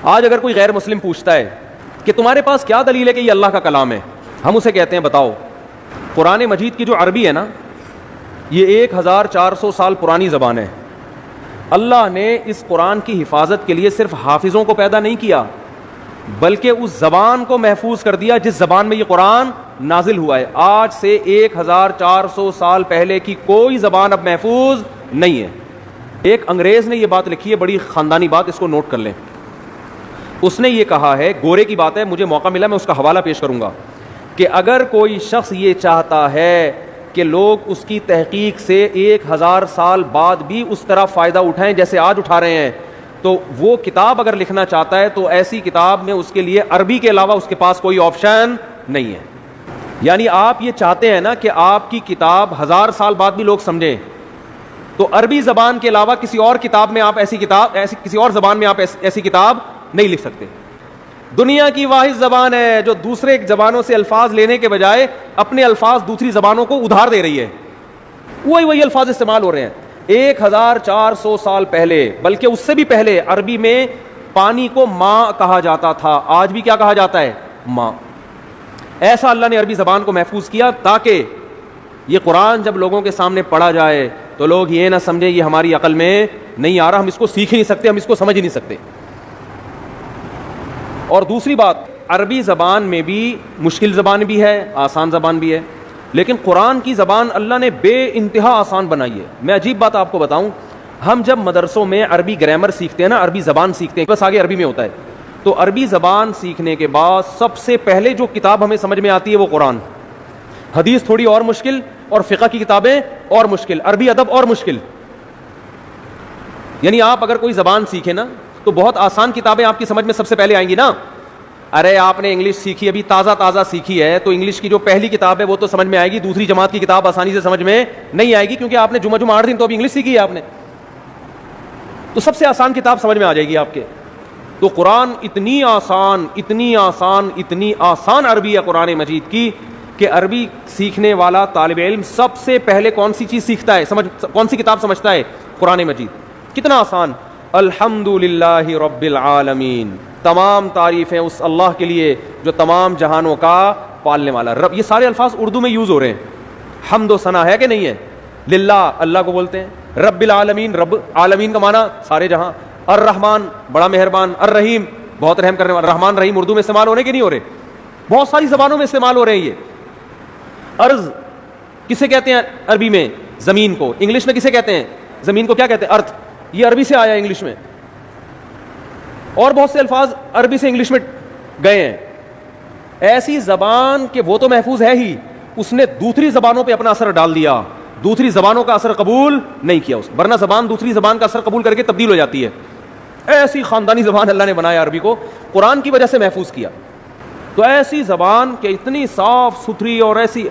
آج اگر کوئی غیر مسلم پوچھتا ہے کہ تمہارے پاس کیا دلیل ہے کہ یہ اللہ کا کلام ہے، ہم اسے کہتے ہیں بتاؤ قرآن مجید کی جو عربی ہے نا، یہ 1400 سال پرانی زبان ہے. اللہ نے اس قرآن کی حفاظت کے لیے صرف حافظوں کو پیدا نہیں کیا بلکہ اس زبان کو محفوظ کر دیا جس زبان میں یہ قرآن نازل ہوا ہے. آج سے 1400 سال پہلے کی کوئی زبان اب محفوظ نہیں ہے. ایک انگریز نے یہ بات لکھی ہے، بڑی خاندانی بات، اس کو نوٹ کر لیں. اس نے یہ کہا ہے، گورے کی بات ہے، مجھے موقع ملا میں اس کا حوالہ پیش کروں گا، کہ اگر کوئی شخص یہ چاہتا ہے کہ لوگ اس کی تحقیق سے 1000 سال بعد بھی اس طرح فائدہ اٹھائیں جیسے آج اٹھا رہے ہیں، تو وہ کتاب اگر لکھنا چاہتا ہے تو ایسی کتاب میں اس کے لیے عربی کے علاوہ اس کے پاس کوئی آپشن نہیں ہے. یعنی آپ یہ چاہتے ہیں نا کہ آپ کی کتاب 1000 سال بعد بھی لوگ سمجھیں، تو عربی زبان کے علاوہ کسی اور کتاب میں آپ کسی اور زبان میں آپ ایسی کتاب نہیں لکھ سکتے. دنیا کی واحد زبان ہے جو دوسرے زبانوں سے الفاظ لینے کے بجائے اپنے الفاظ دوسری زبانوں کو ادھار دے رہی ہے. وہی الفاظ استعمال ہو رہے ہیں. 1400 سال پہلے، بلکہ اس سے بھی پہلے، عربی میں پانی کو ماں کہا جاتا تھا. آج بھی کیا کہا جاتا ہے؟ ماں. ایسا اللہ نے عربی زبان کو محفوظ کیا تاکہ یہ قرآن جب لوگوں کے سامنے پڑھا جائے تو لوگ یہ نہ سمجھیں یہ ہماری عقل میں نہیں آ رہا، ہم اس کو سیکھ ہی نہیں سکتے، ہم اس کو سمجھ ہی نہیں سکتے. اور دوسری بات، عربی زبان میں بھی مشکل زبان بھی ہے، آسان زبان بھی ہے، لیکن قرآن کی زبان اللہ نے بے انتہا آسان بنائی ہے. میں عجیب بات آپ کو بتاؤں، ہم جب مدرسوں میں عربی گرامر سیکھتے ہیں نا، عربی زبان سیکھتے ہیں، بس آگے عربی میں ہوتا ہے، تو عربی زبان سیکھنے کے بعد سب سے پہلے جو کتاب ہمیں سمجھ میں آتی ہے وہ قرآن. حدیث تھوڑی اور مشکل، اور فقہ کی کتابیں اور مشکل، عربی ادب اور مشکل. یعنی آپ اگر کوئی زبان سیکھیں نا تو بہت آسان کتابیں آپ کی سمجھ میں سب سے پہلے آئیں گی نا. ارے آپ نے انگلش سیکھی، ابھی تازہ سیکھی ہے، تو انگلش کی جو پہلی کتاب ہے وہ تو سمجھ میں آئے گی، دوسری جماعت کی کتاب آسانی سے سمجھ میں نہیں آئے گی، کیونکہ آپ نے جمعہ 8 دن تو ابھی انگلش سیکھی ہے آپ نے. تو سب سے آسان کتاب سمجھ میں آ جائے گی آپ کے. تو قرآن اتنی آسان عربی ہے قرآن مجید کی کہ عربی سیکھنے والا طالب علم سب سے پہلے کون سی چیز سیکھتا ہے، کون سی کتاب سمجھتا ہے؟ قرآن مجید. کتنا آسان. الحمدللہ رب العالمین، تمام تعریفیں اس اللہ کے لیے جو تمام جہانوں کا پالنے والا رب. یہ سارے الفاظ اردو میں یوز ہو رہے ہیں. حمد و ثنا ہے کہ نہیں ہے؟ للہ، اللہ کو بولتے ہیں. رب العالمین، رب عالمین کا معنی سارے جہاں. الرحمن، بڑا مہربان. الرحیم، بہت رحم کرنے والا. رحمان رحیم اردو میں استعمال ہو رہے کہ نہیں ہو رہے؟ بہت ساری زبانوں میں استعمال ہو رہے ہیں یہ. ارض کسے کہتے ہیں عربی میں؟ زمین کو. انگلش میں کسے کہتے ہیں زمین کو؟ کیا کہتے ہیں؟ ارتھ. یہ عربی سے آیا انگلش میں. اور بہت سے الفاظ عربی سے انگلش میں گئے ہیں. ایسی زبان کہ وہ تو محفوظ ہے ہی، اس نے دوسری زبانوں پہ اپنا اثر ڈال دیا، دوسری زبانوں کا اثر قبول نہیں کیا اس. ورنہ زبان دوسری زبان کا اثر قبول کر کے تبدیل ہو جاتی ہے. ایسی خاندانی زبان اللہ نے بنایا عربی کو، قرآن کی وجہ سے محفوظ کیا. تو ایسی زبان کہ اتنی صاف ستھری اور ایسی